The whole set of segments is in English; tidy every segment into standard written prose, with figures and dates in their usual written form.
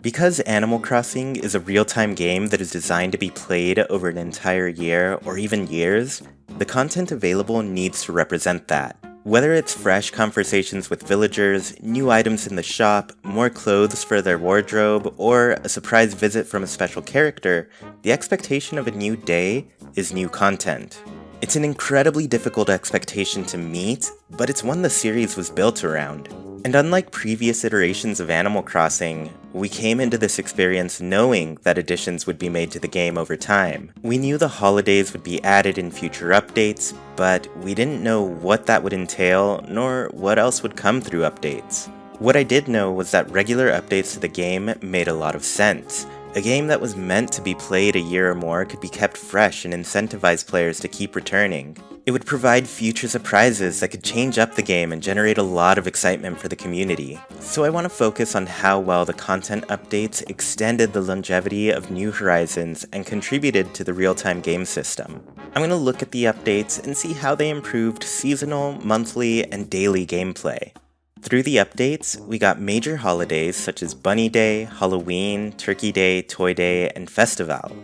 Because Animal Crossing is a real-time game that is designed to be played over an entire year or even years, the content available needs to represent that. Whether it's fresh conversations with villagers, new items in the shop, more clothes for their wardrobe, or a surprise visit from a special character, the expectation of a new day is new content. It's an incredibly difficult expectation to meet, but it's one the series was built around. And unlike previous iterations of Animal Crossing, we came into this experience knowing that additions would be made to the game over time. We knew the holidays would be added in future updates, but we didn't know what that would entail, nor what else would come through updates. What I did know was that regular updates to the game made a lot of sense. A game that was meant to be played a year or more could be kept fresh and incentivize players to keep returning. It would provide future surprises that could change up the game and generate a lot of excitement for the community. So I want to focus on how well the content updates extended the longevity of New Horizons and contributed to the real-time game system. I'm going to look at the updates and see how they improved seasonal, monthly, and daily gameplay. Through the updates, we got major holidays such as Bunny Day, Halloween, Turkey Day, Toy Day, and Festival.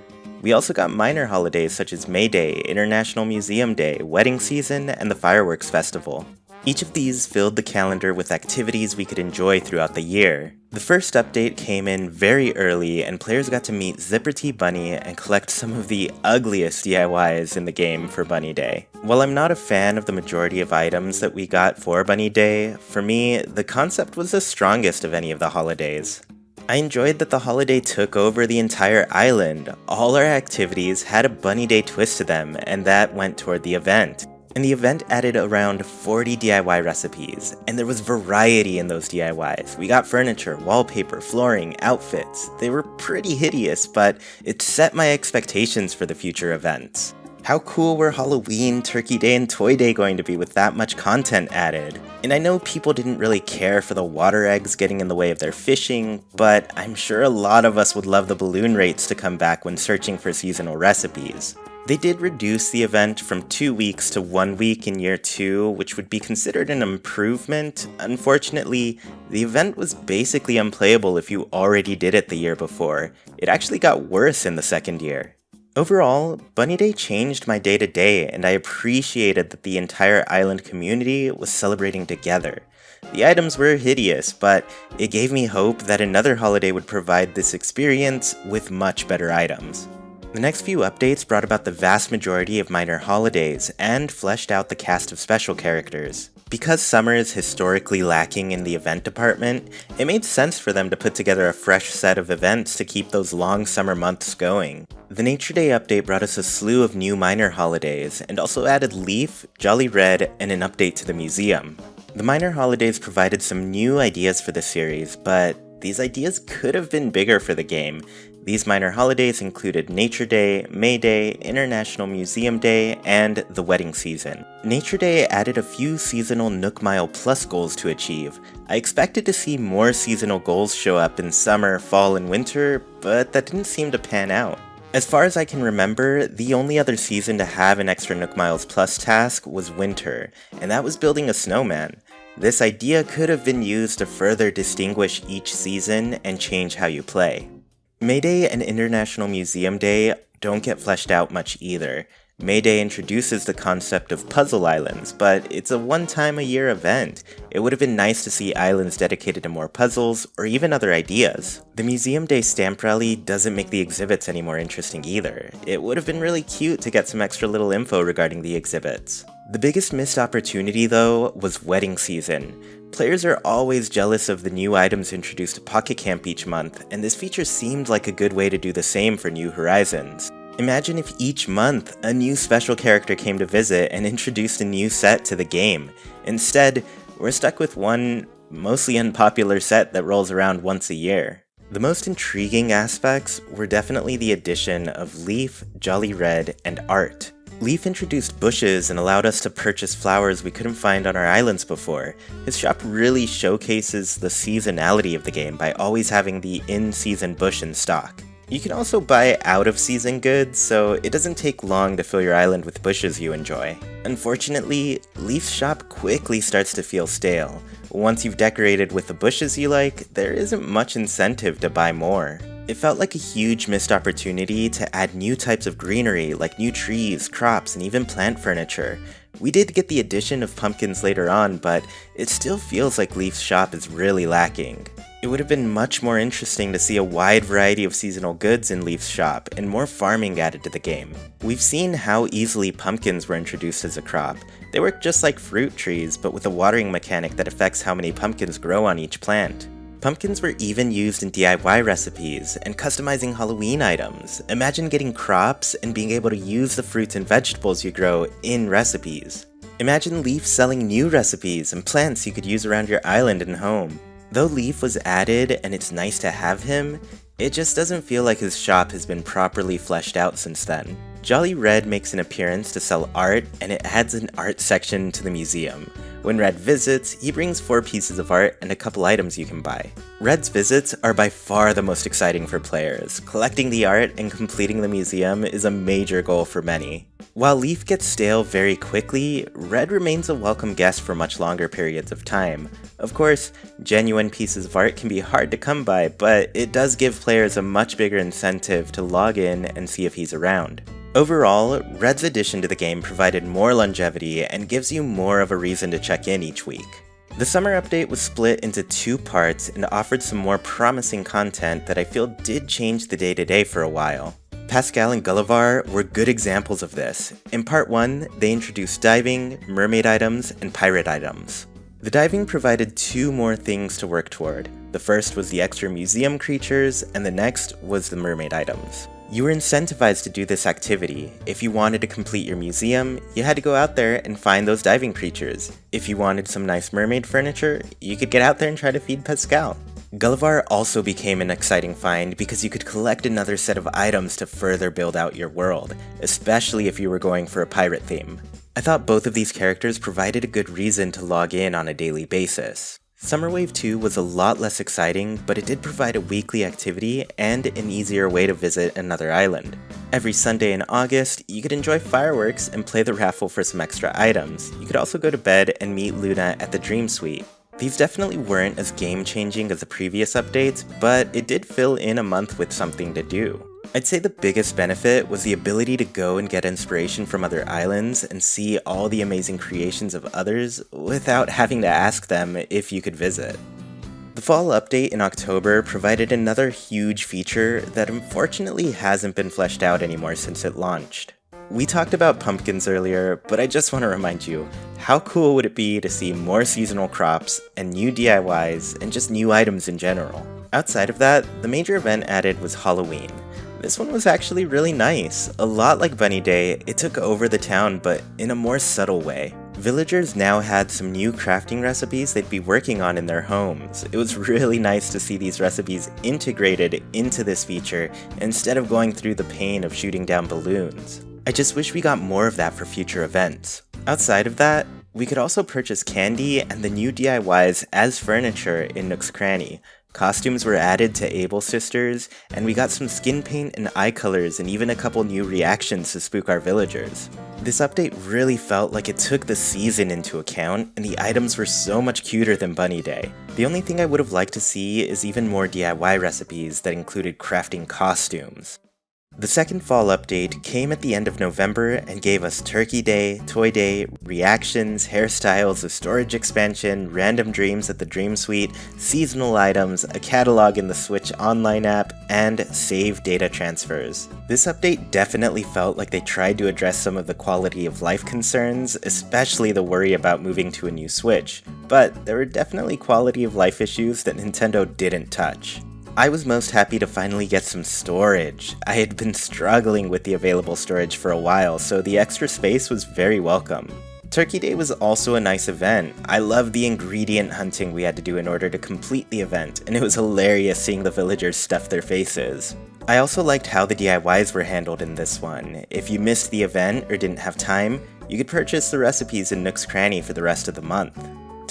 We also got minor holidays such as May Day, International Museum Day, Wedding Season, and the Fireworks Festival. Each of these filled the calendar with activities we could enjoy throughout the year. The first update came in very early, and players got to meet Zipper Bunny and collect some of the ugliest DIYs in the game for Bunny Day. While I'm not a fan of the majority of items that we got for Bunny Day, for me, the concept was the strongest of any of the holidays. I enjoyed that the holiday took over the entire island. All our activities had a Bunny Day twist to them, and that went toward the event. And the event added around 40 DIY recipes, and there was variety in those DIYs. We got furniture, wallpaper, flooring, outfits. They were pretty hideous, but it set my expectations for the future events. How cool were Halloween, Turkey Day, and Toy Day going to be with that much content added? And I know people didn't really care for the water eggs getting in the way of their fishing, but I'm sure a lot of us would love the balloon rates to come back when searching for seasonal recipes. They did reduce the event from 2 weeks to 1 week in year 2, which would be considered an improvement. Unfortunately, the event was basically unplayable if you already did it the year before. It actually got worse in the second year. Overall, Bunny Day changed my day-to-day, and I appreciated that the entire island community was celebrating together. The items were hideous, but it gave me hope that another holiday would provide this experience with much better items. The next few updates brought about the vast majority of minor holidays and fleshed out the cast of special characters. Because summer is historically lacking in the event department, it made sense for them to put together a fresh set of events to keep those long summer months going. The Nature Day update brought us a slew of new minor holidays, and also added Leif, Jolly Red, and an update to the museum. The minor holidays provided some new ideas for the series, but these ideas could have been bigger for the game. These minor holidays included Nature Day, May Day, International Museum Day, and the Wedding Season. Nature Day added a few seasonal Nook Mile Plus goals to achieve. I expected to see more seasonal goals show up in summer, fall, and winter, but that didn't seem to pan out. As far as I can remember, the only other season to have an extra Nook Miles Plus task was winter, and that was building a snowman. This idea could have been used to further distinguish each season and change how you play. May Day and International Museum Day don't get fleshed out much either. May Day introduces the concept of puzzle islands, but it's a one-time-a-year event. It would have been nice to see islands dedicated to more puzzles, or even other ideas. The Museum Day stamp rally doesn't make the exhibits any more interesting either. It would have been really cute to get some extra little info regarding the exhibits. The biggest missed opportunity, though, was Wedding Season. Players are always jealous of the new items introduced to Pocket Camp each month, and this feature seemed like a good way to do the same for New Horizons. Imagine if each month, a new special character came to visit and introduced a new set to the game. Instead, we're stuck with one mostly unpopular set that rolls around once a year. The most intriguing aspects were definitely the addition of Leif, Jolly Red, and Art. Leif introduced bushes and allowed us to purchase flowers we couldn't find on our islands before. His shop really showcases the seasonality of the game by always having the in-season bush in stock. You can also buy out-of-season goods, so it doesn't take long to fill your island with bushes you enjoy. Unfortunately, Leif's shop quickly starts to feel stale. Once you've decorated with the bushes you like, there isn't much incentive to buy more. It felt like a huge missed opportunity to add new types of greenery like new trees, crops, and even plant furniture. We did get the addition of pumpkins later on, but it still feels like Leif's shop is really lacking. It would have been much more interesting to see a wide variety of seasonal goods in Leif's shop and more farming added to the game. We've seen how easily pumpkins were introduced as a crop. They work just like fruit trees, but with a watering mechanic that affects how many pumpkins grow on each plant. Pumpkins were even used in DIY recipes and customizing Halloween items. Imagine getting crops and being able to use the fruits and vegetables you grow in recipes. Imagine Leif selling new recipes and plants you could use around your island and home. Though Leif was added and it's nice to have him, it just doesn't feel like his shop has been properly fleshed out since then. Jolly Redd makes an appearance to sell art, and it adds an art section to the museum. When Redd visits, he brings 4 pieces of art and a couple items you can buy. Redd's visits are by far the most exciting for players. Collecting the art and completing the museum is a major goal for many. While Leif gets stale very quickly, Redd remains a welcome guest for much longer periods of time. Of course, genuine pieces of art can be hard to come by, but it does give players a much bigger incentive to log in and see if he's around. Overall, Redd's addition to the game provided more longevity and gives you more of a reason to check in each week. The summer update was split into 2 parts and offered some more promising content that I feel did change the day-to-day for a while. Pascal and Gullivar were good examples of this. In part 1, they introduced diving, mermaid items, and pirate items. The diving provided 2 more things to work toward. The first was the extra museum creatures, and the next was the mermaid items. You were incentivized to do this activity. If you wanted to complete your museum, you had to go out there and find those diving creatures. If you wanted some nice mermaid furniture, you could get out there and try to feed Pascal. Gullivar also became an exciting find because you could collect another set of items to further build out your world, especially if you were going for a pirate theme. I thought both of these characters provided a good reason to log in on a daily basis. Summer Wave 2 was a lot less exciting, but it did provide a weekly activity and an easier way to visit another island. Every Sunday in August, you could enjoy fireworks and play the raffle for some extra items. You could also go to bed and meet Luna at the Dream Suite. These definitely weren't as game-changing as the previous updates, but it did fill in a month with something to do. I'd say the biggest benefit was the ability to go and get inspiration from other islands and see all the amazing creations of others without having to ask them if you could visit. The fall update in October provided another huge feature that unfortunately hasn't been fleshed out anymore since it launched. We talked about pumpkins earlier, but I just want to remind you, how cool would it be to see more seasonal crops and new DIYs and just new items in general? Outside of that, the major event added was Halloween. This one was actually really nice. A lot like Bunny Day, it took over the town, but in a more subtle way. Villagers now had some new crafting recipes they'd be working on in their homes. It was really nice to see these recipes integrated into this feature instead of going through the pain of shooting down balloons. I just wish we got more of that for future events. Outside of that, we could also purchase candy and the new DIYs as furniture in Nook's Cranny. Costumes were added to Able Sisters, and we got some skin paint and eye colors and even a couple new reactions to spook our villagers. This update really felt like it took the season into account, and the items were so much cuter than Bunny Day. The only thing I would have liked to see is even more DIY recipes that included crafting costumes. The second fall update came at the end of November and gave us Turkey Day, Toy Day, reactions, hairstyles, a storage expansion, random dreams at the Dream Suite, seasonal items, a catalog in the Switch Online app, and save data transfers. This update definitely felt like they tried to address some of the quality of life concerns, especially the worry about moving to a new Switch, but there were definitely quality of life issues that Nintendo didn't touch. I was most happy to finally get some storage. I had been struggling with the available storage for a while, so the extra space was very welcome. Turkey Day was also a nice event. I loved the ingredient hunting we had to do in order to complete the event, and it was hilarious seeing the villagers stuff their faces. I also liked how the DIYs were handled in this one. If you missed the event or didn't have time, you could purchase the recipes in Nook's Cranny for the rest of the month.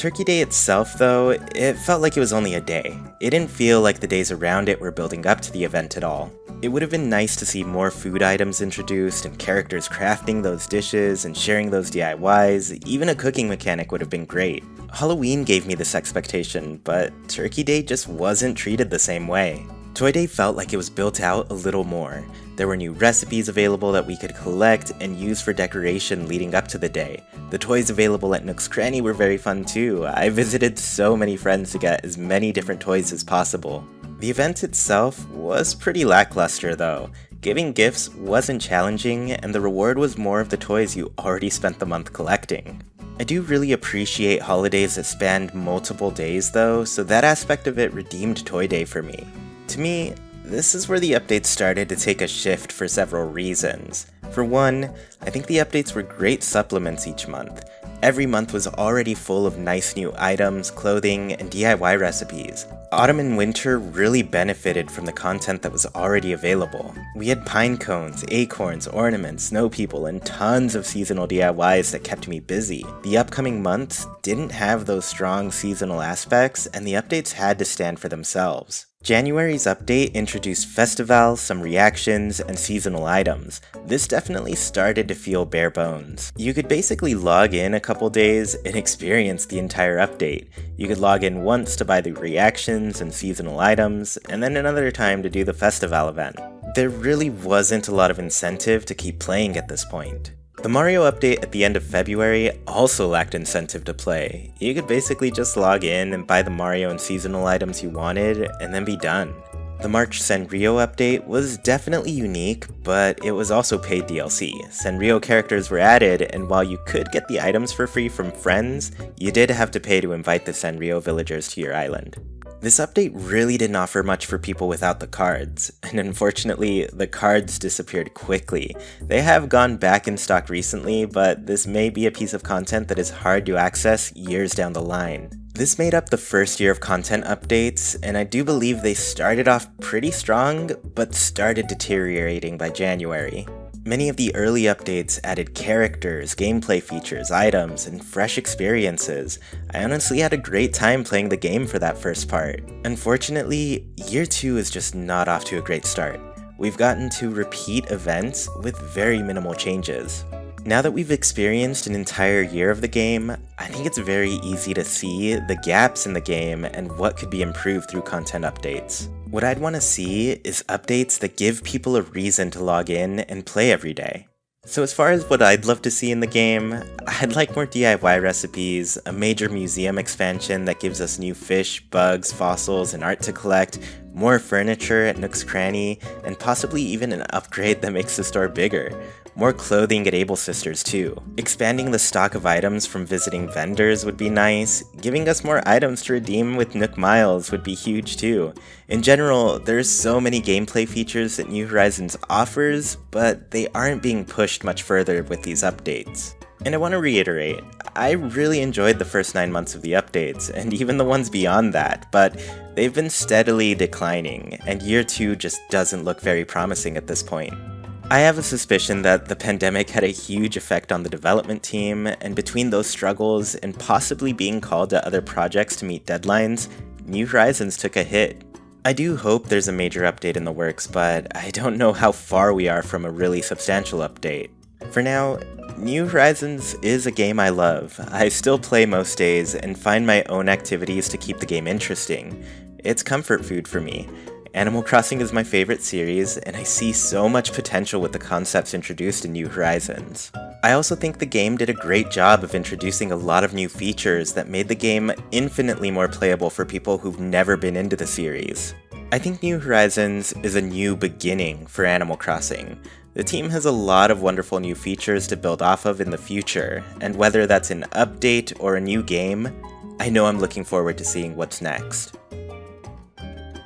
Turkey Day itself, though, it felt like it was only a day. It didn't feel like the days around it were building up to the event at all. It would have been nice to see more food items introduced and characters crafting those dishes and sharing those DIYs. Even a cooking mechanic would have been great. Halloween gave me this expectation, but Turkey Day just wasn't treated the same way. Toy Day felt like it was built out a little more. There were new recipes available that we could collect and use for decoration leading up to the day. The toys available at Nook's Cranny were very fun too. I visited so many friends to get as many different toys as possible. The event itself was pretty lackluster though. Giving gifts wasn't challenging, and the reward was more of the toys you already spent the month collecting. I do really appreciate holidays that spanned multiple days though, so that aspect of it redeemed Toy Day for me. To me, this is where the updates started to take a shift for several reasons. For one, I think the updates were great supplements each month. Every month was already full of nice new items, clothing, and DIY recipes. Autumn and winter really benefited from the content that was already available. We had pine cones, acorns, ornaments, snow people, and tons of seasonal DIYs that kept me busy. The upcoming months didn't have those strong seasonal aspects, and the updates had to stand for themselves. January's update introduced festivals, some reactions, and seasonal items. This definitely started to feel bare bones. You could basically log in a couple days and experience the entire update. You could log in once to buy the reactions and seasonal items, and then another time to do the festival event. There really wasn't a lot of incentive to keep playing at this point. The Mario update at the end of February also lacked incentive to play. You could basically just log in and buy the Mario and seasonal items you wanted, and then be done. The March Sanrio update was definitely unique, but it was also paid DLC. Sanrio characters were added, and while you could get the items for free from friends, you did have to pay to invite the Sanrio villagers to your island. This update really didn't offer much for people without the cards, and unfortunately, the cards disappeared quickly. They have gone back in stock recently, but this may be a piece of content that is hard to access years down the line. This made up the first year of content updates, and I do believe they started off pretty strong, but started deteriorating by January. Many of the early updates added characters, gameplay features, items, and fresh experiences. I honestly had a great time playing the game for that first part. Unfortunately, year 2 is just not off to a great start. We've gotten to repeat events with very minimal changes. Now that we've experienced an entire year of the game, I think it's very easy to see the gaps in the game and what could be improved through content updates. What I'd want to see is updates that give people a reason to log in and play every day. So as far as what I'd love to see in the game, I'd like more DIY recipes, a major museum expansion that gives us new fish, bugs, fossils, and art to collect, more furniture at Nook's Cranny, and possibly even an upgrade that makes the store bigger. More clothing at Able Sisters too. Expanding the stock of items from visiting vendors would be nice. Giving us more items to redeem with Nook Miles would be huge too. In general, there's so many gameplay features that New Horizons offers, but they aren't being pushed much further with these updates. And I want to reiterate, I really enjoyed the first 9 months of the updates, and even the ones beyond that, but they've been steadily declining, and year 2 just doesn't look very promising at this point. I have a suspicion that the pandemic had a huge effect on the development team, and between those struggles and possibly being called to other projects to meet deadlines, New Horizons took a hit. I do hope there's a major update in the works, but I don't know how far we are from a really substantial update. For now, New Horizons is a game I love. I still play most days and find my own activities to keep the game interesting. It's comfort food for me. Animal Crossing is my favorite series, and I see so much potential with the concepts introduced in New Horizons. I also think the game did a great job of introducing a lot of new features that made the game infinitely more playable for people who've never been into the series. I think New Horizons is a new beginning for Animal Crossing. The team has a lot of wonderful new features to build off of in the future, and whether that's an update or a new game, I know I'm looking forward to seeing what's next.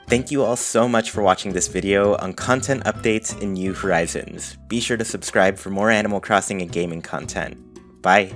Thank you all so much for watching this video on content updates in New Horizons. Be sure to subscribe for more Animal Crossing and gaming content. Bye!